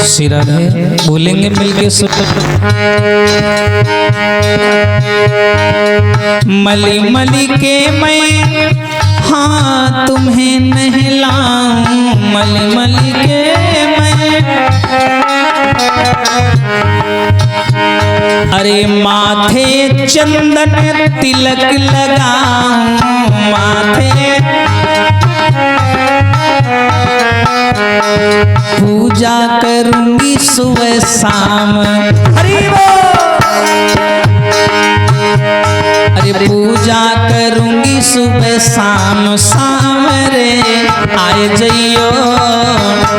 श्री राधे बोलेंगे मिलके मली मली के मैं हाँ तुम्हें नहलाऊं, मली मली के मैं अरे माथे चंदन तिलक लगाऊं, माथे पूजा करूंगी सुबह शाम। अरे पूजा करूंगी सुबह शाम, शाम रे आए जइयो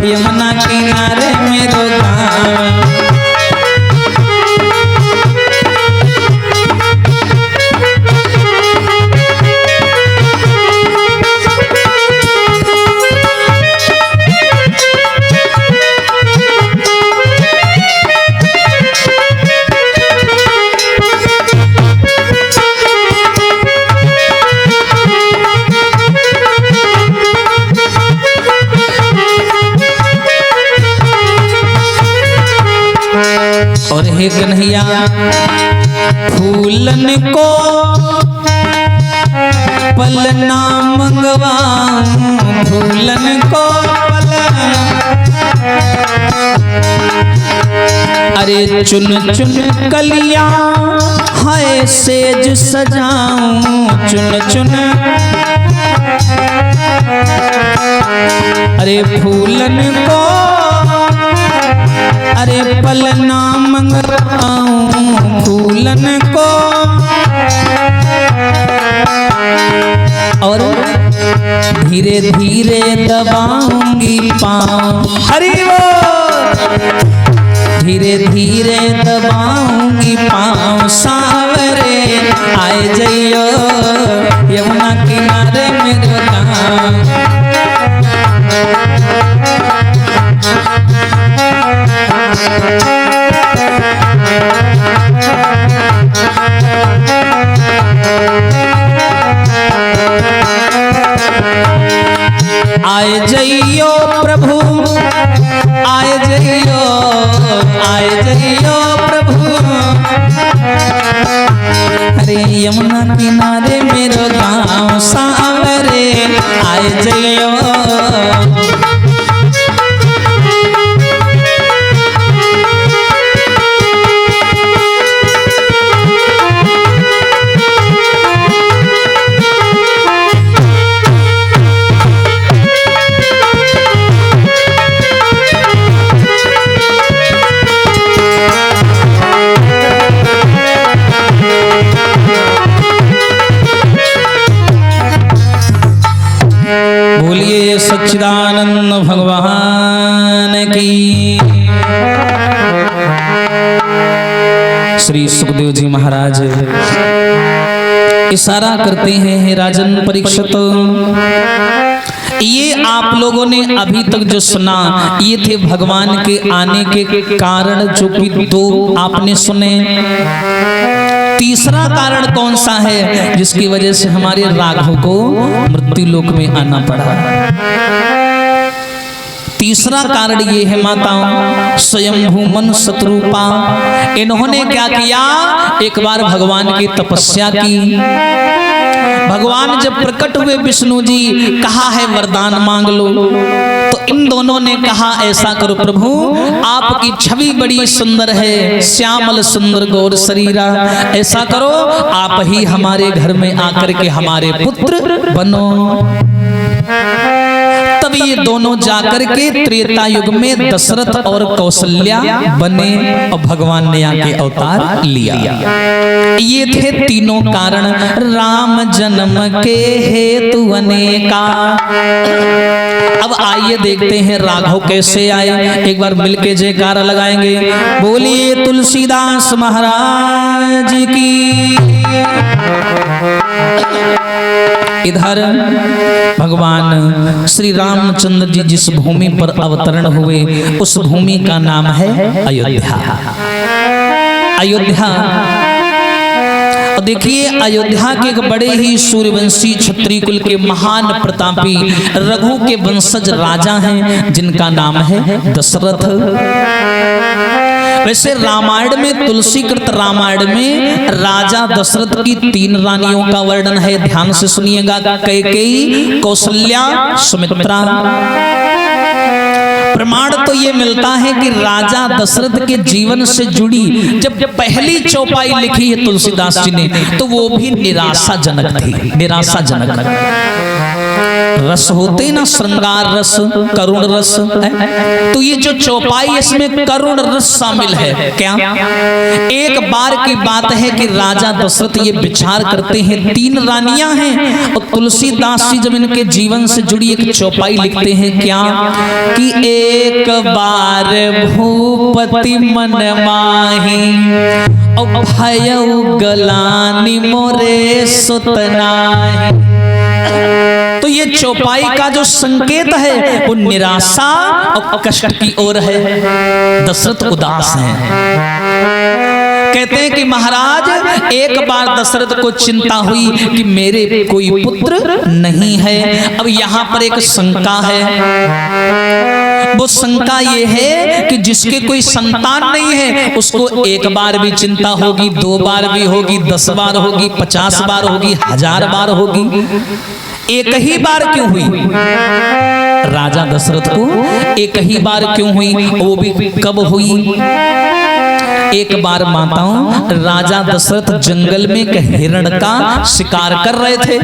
यमुना किनारे मेरो गाँव। और हे कन्हैया फूलन को पलना मंगवाऊं, फूलन को पलना अरे चुन चुन कलियां है सेज सजाऊं, चुन चुन अरे फूलन को अरे पलना मंगवाऊं, फूलन को और धीरे धीरे दबाऊंगी पाँव। हरि बोल। धीरे धीरे दबाऊंगी पाँव, सावरे आए जइयो यमुना किनारे मेरो गाँव। आए जइयो प्रभु, आए जइयो, आए जइयो प्रभु, अरे यमुना किनारे मेरो गाँव, सावरे आए जइयो। बोलिए सच्चिदानंद भगवान की। श्री सुखदेव जी महाराज इशारा करते हैं, हे राजन परीक्षित, ये आप लोगों ने अभी तक जो सुना ये थे भगवान के आने के कारण, जो कि दो आपने सुने। तीसरा कारण कौन सा है जिसकी वजह से हमारे राघव को मृत्यु लोक में आना पड़ा? तीसरा कारण ये है माताओं, स्वयंभू मन शत्रुपा, इन्होंने क्या किया, एक बार भगवान की तपस्या की। भगवान जब प्रकट हुए विष्णु जी, कहा है वरदान मांग लो, तो इन दोनों ने कहा ऐसा करो प्रभु, आपकी छवि बड़ी सुंदर है, श्यामल सुंदर गौर शरीरा, ऐसा करो आप ही हमारे घर में आकर के हमारे पुत्र बनो। तब ये दोनों जाकर के त्रेता युग में दशरथ और कौशल्या बने और भगवान ने आके अवतार लिया। ये थे तीनों कारण राम जन्म के हेतु अनेका। अब आइए देखते हैं राघव कैसे आए, एक बार मिलके जयकारा लगाएंगे। बोलिए तुलसीदास महाराज की। इधर भगवान श्री रामचंद्र जी जिस भूमि पर अवतरण हुए उस भूमि का नाम है अयोध्या। अयोध्या और देखिए अयोध्या के एक बड़े ही सूर्यवंशी क्षत्रिय कुल के महान प्रतापी रघु के वंशज राजा हैं जिनका नाम है दशरथ। वैसे रामायण में, तुलसीकृत रामायण में राजा दशरथ की 3 रानियों का वर्णन है। ध्यान से सुनिएगा, कैकेयी, कौशल्या, सुमित्रा। प्रमाण तो ये मिलता है कि राजा दशरथ के जीवन से जुड़ी जब पहली चौपाई लिखी है तुलसीदास जी ने, तो वो भी निराशाजनक थी। निराशाजनक रस होते ना, श्रृंगार रस, करुण रस है। तो ये जो चौपाई, इसमें करुण रस शामिल है। क्या एक बार की बात है कि राजा दशरथ ये विचार करते हैं, 3 रानियां हैं, और तुलसीदास जी जब इनके जीवन से जुड़ी एक चौपाई लिखते हैं, क्या कि एक बार भूपति मन माही और भयउ गलानी मोरे सुतनाही। तो ये चौपाई का जो संकेत है वो निराशा और कष्ट की ओर है। दशरथ उदास हैं। कहते हैं कि महाराज एक बार दशरथ को चिंता हुई कि मेरे कोई पुत्र नहीं है। अब यहाँ पर एक शंका है। वो शंका ये है कि जिसके कोई संतान नहीं है उसको एक बार भी चिंता होगी, 2 बार भी होगी, 10 बार होगी, 50 बार होगी, 1000 बार होगी। एक ही बार क्यों हुई? राजा दशरथ को एक ही बार क्यों हुई? वो भी कब हुई? एक बार माताओं, राजा दशरथ जंगल में एक हिरण का शिकार कर रहे थे।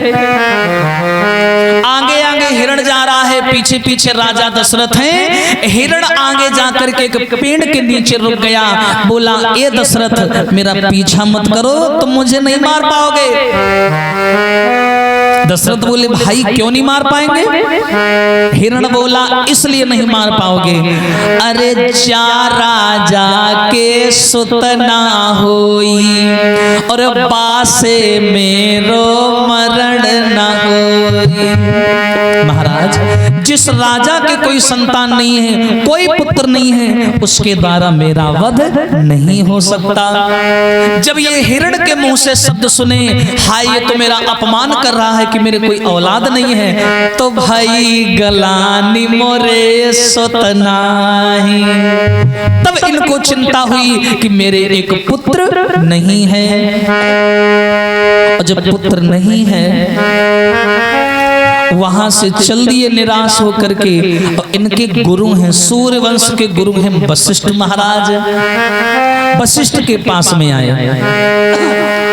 आगे आगे हिरण जा रहा है, पीछे पीछे राजा दशरथ हैं। हिरण आगे जाकर के एक पेड़ के नीचे रुक गया। बोला, ए दशरथ, मेरा पीछा मत करो, तुम मुझे नहीं मार पाओगे। दशरथ बोले, भाई क्यों नहीं मार पाएंगे? हिरण बोला, इसलिए नहीं मार पाओगे, अरे जा राजा के सुतना होई और बासे मेरो मरण न होई। महाराज, जिस राजा के कोई संतान नहीं है, कोई पुत्र नहीं है, उसके द्वारा मेरा वध नहीं हो सकता। जब ये हिरण के मुंह से शब्द सुने, हाय ये तो मेरा अपमान कर रहा है कि मेरे कोई औलाद नहीं है, तो भाई गलानी मोरे सुतनाही। तब इनको चिंता हुई कि मेरे एक पुत्र नहीं है। और जब पुत्र नहीं है, वहां से चल दिए निराश होकर के। और इनके गुरु हैं, सूर्य वंश के गुरु हैं वशिष्ठ महाराज। वशिष्ठ के पास में आए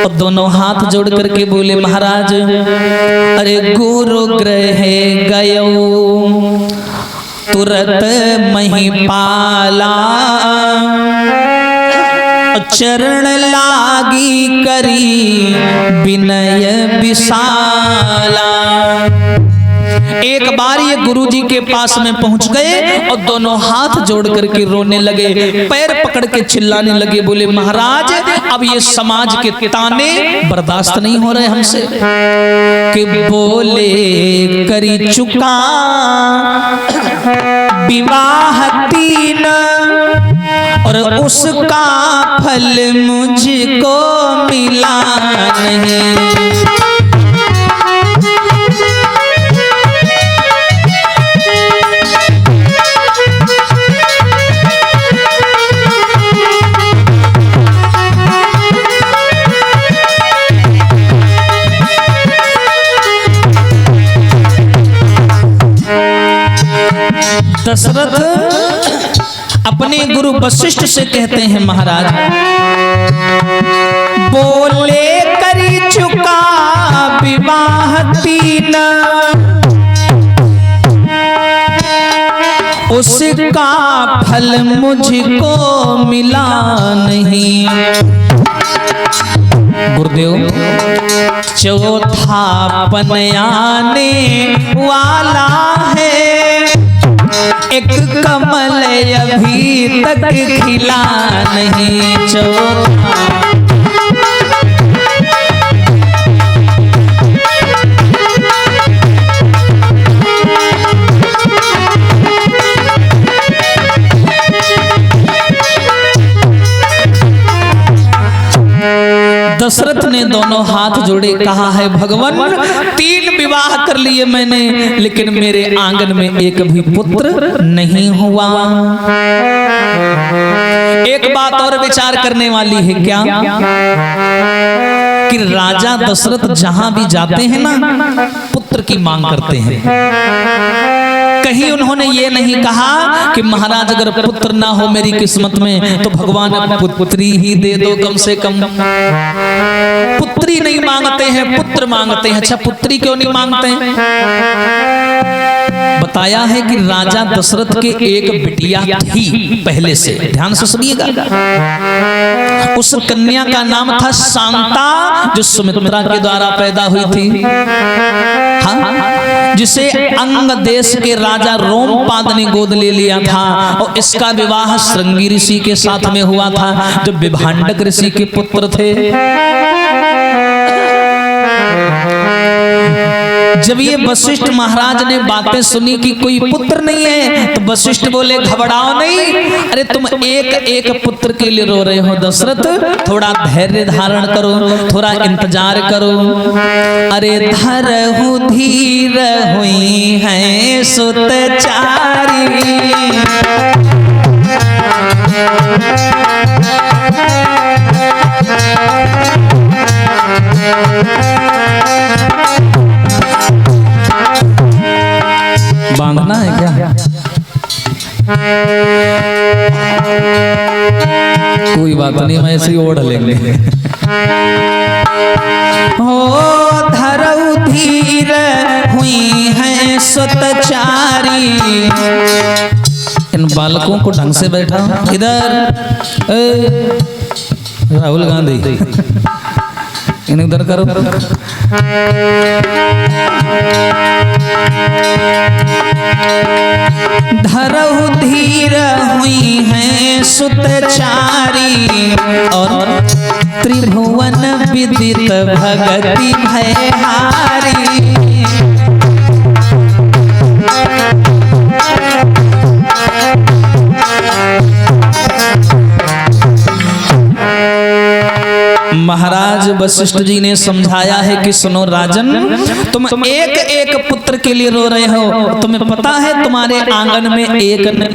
और दोनों हाथ जोड़ करके बोले, महाराज, अरे गुरु ग्रह गयो तुरत महिपाला, चरण लागी करी विनय विशाला। एक बार ये गुरुजी के पास में पहुंच गए और दोनों हाथ जोड़ करके रोने लगे, पैर पकड़ के चिल्लाने लगे। बोले, महाराज, अब ये समाज के ताने बर्दाश्त नहीं हो रहे हमसे। कि बोले करी चुका विवाह 3 और उसका फल मुझको मिला नहीं। दशरथ अपने गुरु वशिष्ठ से कहते हैं, महाराज, बोले करी चुका विवाह 3 उसका फल मुझको मिला नहीं। गुरुदेव, चौथा पन आने वाला है, एक कमल अभी तक खिला नहीं। चौथा दशरथ दशरथ ने दोनों हाथ जोड़े कहा है भगवान 3 विवाह कर लिए मैंने, लेकिन मेरे आंगन में एक भी पुत्र नहीं हुआ। एक बात और विचार करने वाली है क्या कि राजा दशरथ जहां भी जाते हैं ना पुत्र की मांग करते हैं। कहीं उन्होंने ये नहीं कहा कि महाराज अगर पुत्र ना हो मेरी किस्मत में तो भगवान पुत्री ही दे दो कम से कम। पुत्री नहीं मांगते हैं, पुत्र मांगते हैं। अच्छा पुत्री क्यों नहीं मांगते हैं? बताया है कि राजा दशरथ के एक बिटिया थी पहले से, ध्यान से सुनिएगा। उस कन्या का नाम था शांता, जो सुमित्रा के द्वारा पैदा हुई थी। हाँ, जिसे अंग देश के राजा रोमपाद ने गोद ले लिया था और इसका विवाह श्रृंगी ऋषि के साथ में हुआ था, जो विभांडक ऋषि के पुत्र थे। जब ये वशिष्ठ महाराज ने बातें सुनी कि कोई पुत्र नहीं है, तो वशिष्ठ बोले घबराओ नहीं, अरे तुम एक एक पुत्र के लिए रो रहे हो दशरथ, थोड़ा धैर्य धारण करो, थोड़ा इंतजार करो। अरे धरहु धीर हुई है सुतचारी, बांधना है क्या? कोई बात नहीं, हम ऐसे ही ओढ़ लेंगे। हो धरऊ धीर हुई है सुतचारी। इन बालकों को ढंग से बैठा। इधर राहुल गांधी, इन्हें उधर करो। धरहु धीर हुई है सुतचारी, और त्रिभुवन विदित भगति भयहारी। महाराज वशिष्ठ जी ने समझाया है कि सुनो राजन, तुम एक एक पुत्र के लिए रो रहे हो, तुम्हें पता है तुम्हारे आंगन में एक नहीं,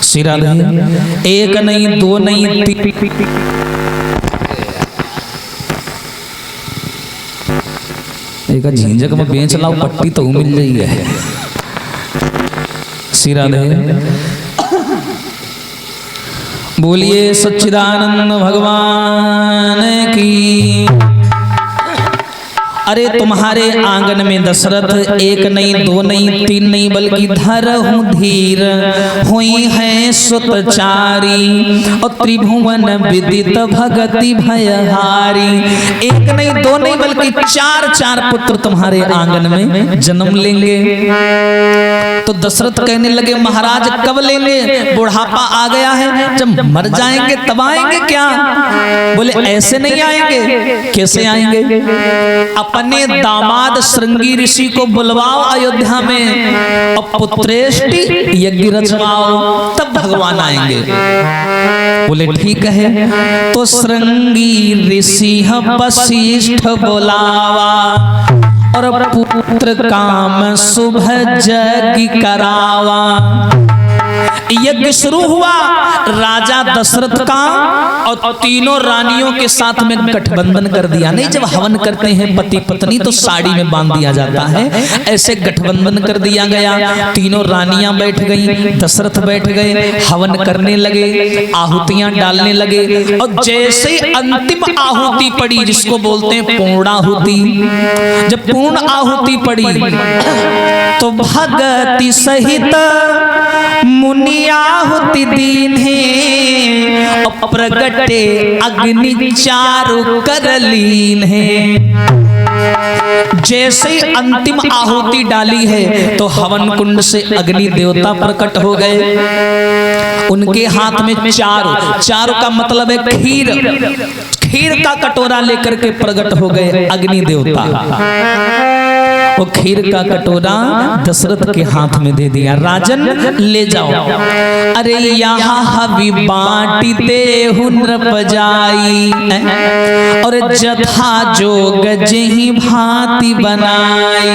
सिरा नहीं, एक नहीं, दो नहीं, तीन। एक झिंझक में बेच लाओ, पट्टी तो मिल रही है। सिरा नहीं। बोलिए सच्चिदानंद भगवान की। अरे तुम्हारे आंगन में दशरथ एक नहीं, दो नहीं, तीन नहीं, बल्कि धरहु धीर हुई है सुतचारी, और त्रिभुवन विदित भगति भयहारी। एक नहीं, दो नहीं, बल्कि 4 पुत्र तुम्हारे आंगन में जन्म लेंगे। तो दशरथ कहने लगे महाराज कब लेंगे? बुढ़ापा आ गया है, जब मर जाएंगे तब आएंगे क्या? बोले ऐसे नहीं आएंगे। कैसे आएंगे? अपने दामाद श्रृंगी ऋषि को बुलवाओ अयोध्या में और पुत्रेष्टि यज्ञ रचवाओ, तब भगवान आएंगे। बोले ठीक है। तो श्रृंगी ऋषि वशिष्ठ बुलावा, और पुत्र काम शुभ यज्ञ करावा। यज्ञ शुरू हुआ राजा दशरथ का, और तीनों रानियों के साथ में गठबंधन कर दिया। नहीं, जब हवन करते हैं पति पत्नी तो साड़ी में बांध दिया जाता है, ऐसे गठबंधन कर दिया गया। तीनों रानियां बैठ गई, दशरथ बैठ गए, हवन करने लगे, आहुतियां डालने लगे। और जैसे अंतिम आहुति पड़ी, जिसको बोलते हैं पूर्णाहुति, जब पूर्ण आहुति पड़ी तो भगति सहित मुनि आहुति दीन है, प्रगटे अग्नि चारु कर लीन है। जैसे अंतिम आहुति डाली है तो हवन कुंड से अग्नि देवता प्रकट हो गए। उनके हाथ में चारु का मतलब है खीर का कटोरा लेकर के प्रकट हो गए अग्नि देवता। वो खीर का कटोरा दशरथ के हाथ में दे दिया। राजन ले जाओ। अरे यहाँ हवि बांटते हुन पजाई और जथा जोग जही भांति बनाई।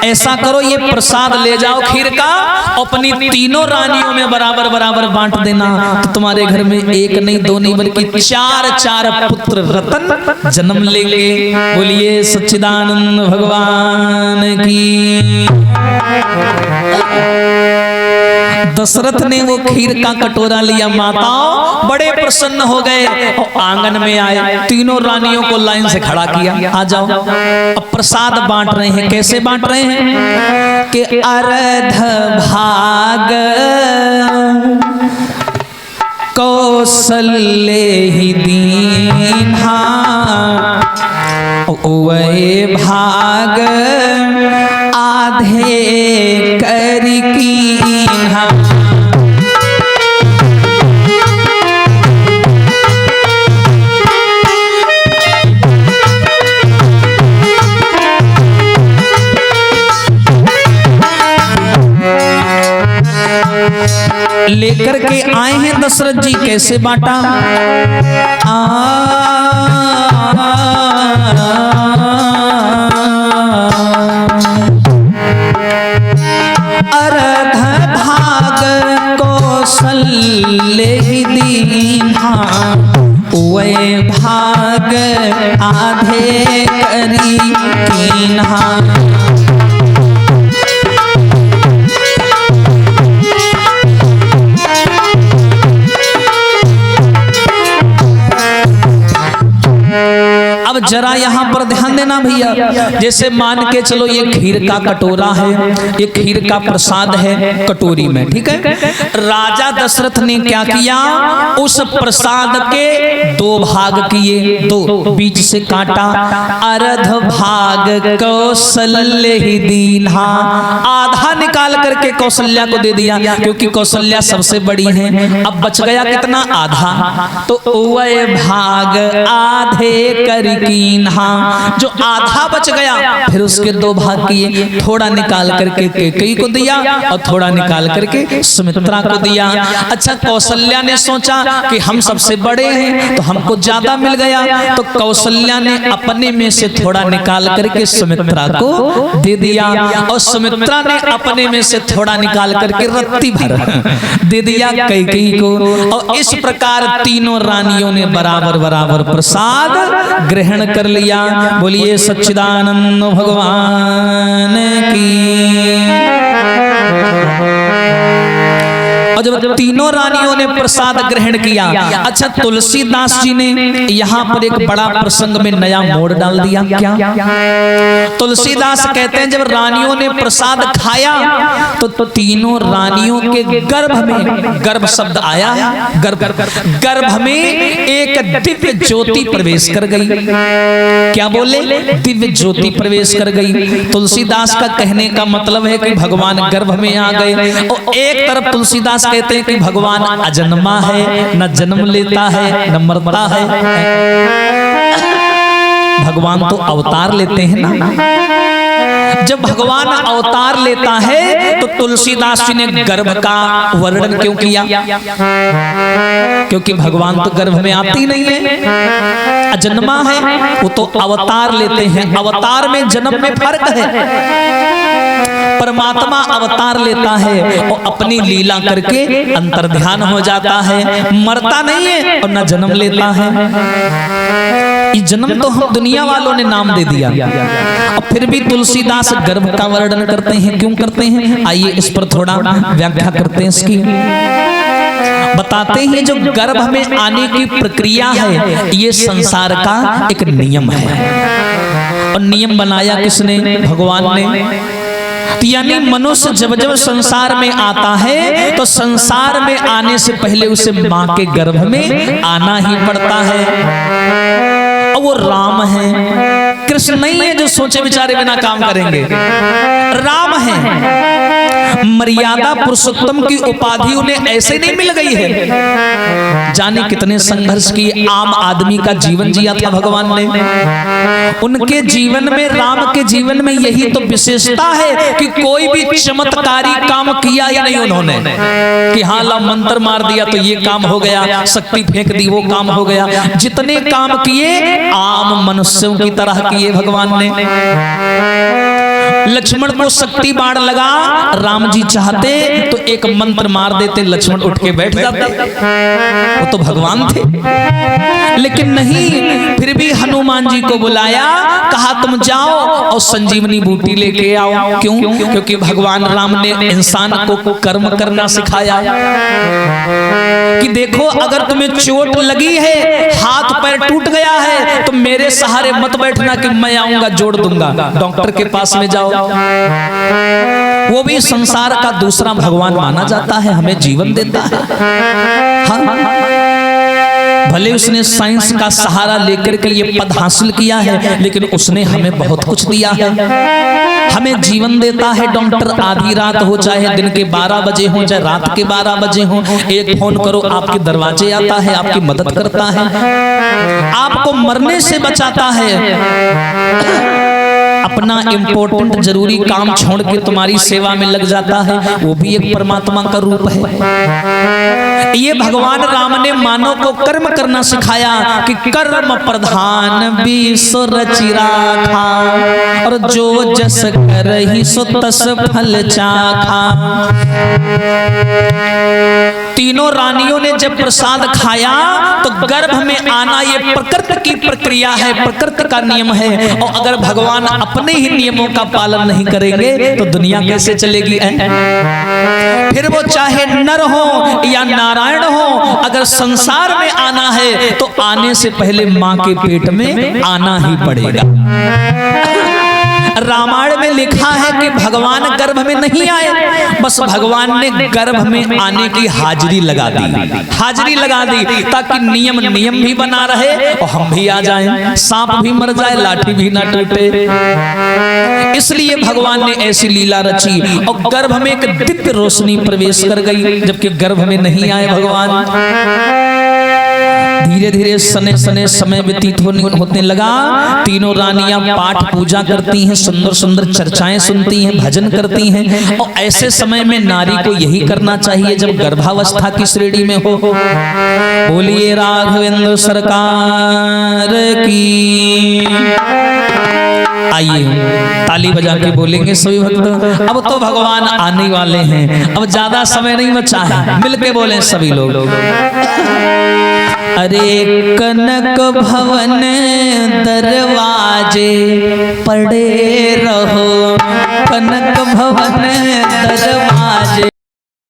ऐसा करो, ये प्रसाद ले जाओ खीर का, अपनी तीनों रानियों में बराबर बराबर बांट देना, तो तुम्हारे घर में एक नहीं दो नहीं बल्कि चार चार पुत्र रतन जन्म लेंगे। बोलिए सच्चिदानंद भगवान की। दशरथ ने वो खीर का कटोरा लिया, माताओं बड़े प्रसन्न हो गए और आंगन में आए, तीनों रानियों को लाइन से खड़ा किया, आ जाओ। अब प्रसाद बांट रहे हैं। कैसे बांट रहे हैं कि अर्ध भाग कौशल्य ही दीन्हा, वही भाग आधे कर कीन्हा। लेकर के आए हैं दशरथ जी। कैसे बांटा? अर्ध भाग कौशल्य ही दीन्हा, वे भाग आधे करी कीन्हा। अब जरा यहाँ पर ध्यान देना भैया, जैसे मान के चलो ये खीर का कटोरा है, ये खीर का प्रसाद है कटोरी में, ठीक है। राजा दशरथ ने क्या किया, उस प्रसाद के दो भाग किए, दो बीच से काटा। अर्ध भाग कौशल्य ही दीन्हा, आधा निकाल करके कौशल्या को दे दिया, क्योंकि कौशल्या सबसे बड़ी है। अब बच गया कितना? आधा। तो वह भाग आधे कर कीन्हा, जो आधा बच गया फिर उसके दो भाग किए, थोड़ा निकाल करके कैकेयी को दिया और थोड़ा निकाल करके सुमित्रा को दिया। अच्छा, कौशल्या ने सोचा कि हम सबसे बड़े हैं तो हमको ज्यादा मिल गया, तो कौशल्या ने अपने में से थोड़ा निकाल करके सुमित्रा को दे दिया और सुमित्रा ने अपने में से थोड़ा निकाल करके रत्ती भर दे दिया कैकेयी को। और इस प्रकार तीनों रानियों ने बराबर बराबर प्रसाद ग्रहण कर लिया। बोलिए सच्चिदानंद भगवान की। और जब तीनों रानियों ने प्रसाद ग्रहण किया, अच्छा तुलसीदास जी ने यहाँ पर एक बड़ा प्रसंग में नया मोड़ डाल दिया। क्या? तुलसीदास कहते हैं जब रानियों ने प्रसाद खाया तो तीनों रानियों के गर्भ में, गर्भ शब्द आया है, गर्भ में एक दिव्य ज्योति प्रवेश कर गई। क्या बोले? दिव्य ज्योति प्रवेश कर गई। तुलसीदास का कहने का मतलब है कि भगवान गर्भ में आ गए। और एक तरफ तुलसीदास कहते हैं कि भगवान अजन्मा है, न जन्म लेता है न मरता है। भगवान तो अवतार लेते हैं ना। जब भगवान अवतार लेता है तो तुलसीदास जी ने गर्भ का वर्णन क्यों किया? क्योंकि भगवान तो गर्भ में आती नहीं है, अजन्मा है, वो तो अवतार लेते हैं। अवतार में जन्म में फर्क है। परमात्मा अवतार लेता है और अपनी लीला करके अंतर्ध्यान हो जाता है, मरता नहीं है और न जन्म लेता है। ये जन्म तो हम दुनिया वालों ने नाम दे दिया, और फिर भी तुलसीदास गर्भ का वर्णन करते हैं। क्यों करते हैं? आइए इस पर थोड़ा व्याख्या करते हैं इसकी। बताते हैं जो गर्भ में आने की प्रक्रिया है, ये संसार का एक नियम है। और नियम बनाया किसने? भगवान ने। यानी मनुष्य जब जब संसार में आता है तो संसार में आने से पहले उसे मां के गर्भ में आना ही पड़ता है। और वो राम है, कृष्ण नहीं है जो सोचे विचारे बिना काम करेंगे। राम है मर्यादा पुरुषोत्तम की उपाधि उन्हें ऐसे नहीं मिल गई है। जाने कितने संघर्ष की आम आदमी का जीवन जिया था भगवान ने। उनके जीवन में, राम के जीवन में यही तो विशेषता है कि कोई भी चमत्कारी काम किया ही नहीं उन्होंने कि हाँ ला मंत्र मार दिया तो ये काम हो गया, शक्ति फेंक दी वो काम हो गया। जितने काम किए आम मनुष्यों की तरह किए भगवान ने। लक्ष्मण को शक्ति बाण लगा, राम जी चाहते तो एक मंत्र मार देते, लक्ष्मण उठ के बैठ जाते, वो तो भगवान थे। लेकिन नहीं, फिर भी हनुमान जी को बुलाया, कहा तुम जाओ और संजीवनी बूटी लेके आओ। क्यों? क्योंकि भगवान राम ने इंसान को कर्म करना सिखाया कि देखो अगर तुम्हें चोट लगी है, हाथ पैर टूट गया है, तो मेरे सहारे मत बैठना कि मैं आऊंगा जोड़ दूंगा, डॉक्टर के पास में जाओ। वो भी संसार का दूसरा भगवान माना जाता है, हमें जीवन देता है। हाँ, भले उसने साइंस का सहारा लेकर के ये पद हासिल किया है, लेकिन उसने हमें बहुत कुछ दिया है। हमें जीवन देता है। डॉक्टर आधी रात हो, चाहे दिन के 12 बजे हो, चाहे रात के 12 बजे हो, एक फोन करो आपके दरवाजे आता है, आपकी मदद करता है, आपको मरने से बचाता है। अपना इम्पोर्टेंट जरूरी काम छोड़ के तुम्हारी सेवा में लग जाता है, वो भी एक परमात्मा का रूप है। ये भगवान राम ने मानव को कर्म करना सिखाया कि कर्म प्रधान विश्व रचि राखा, और जो जस करहि सो तस फल चाखा। तीनों रानियों ने जब प्रसाद खाया तो गर्भ में आना ये प्रकृति की प्रक्रिया है, प्रकृति का नियम है। और अगर भगवान अपने ही नियमों का पालन नहीं करेंगे तो दुनिया कैसे चलेगी? फिर वो चाहे नर हो या नारायण हो, अगर संसार में आना है तो आने से पहले मां के पेट में आना ही पड़ेगा। रामायण में लिखा है कि भगवान गर्भ में नहीं आए, बस भगवान ने गर्भ में आने की हाजिरी लगा दी, हाजिरी लगा दी, ताकि नियम भी बना रहे और हम भी आ जाएं, सांप भी मर जाए, लाठी भी ना टूटे। इसलिए भगवान ने ऐसी लीला रची और गर्भ में एक दिव्य रोशनी प्रवेश कर गई, जबकि गर्भ में नहीं आए भगवान। धीरे धीरे सने सने समय व्यतीत होने लगा। तीनों रानियां पाठ पूजा करती हैं, सुंदर सुंदर चर्चाएं सुनती हैं, भजन करती हैं। और ऐसे समय में नारी को यही करना चाहिए जब गर्भावस्था की श्रेणी में हो। बोलिए राघवेंद्र सरकार की। आइए ताली बजा के बोलेंगे सभी भक्त। अब तो भगवान आने वाले हैं, अब ज्यादा समय नहीं बचा है, मिलके बोलें सभी लोग। अरे कनक भवन दरवाजे पड़े रहो, कनक भवन दरवाजे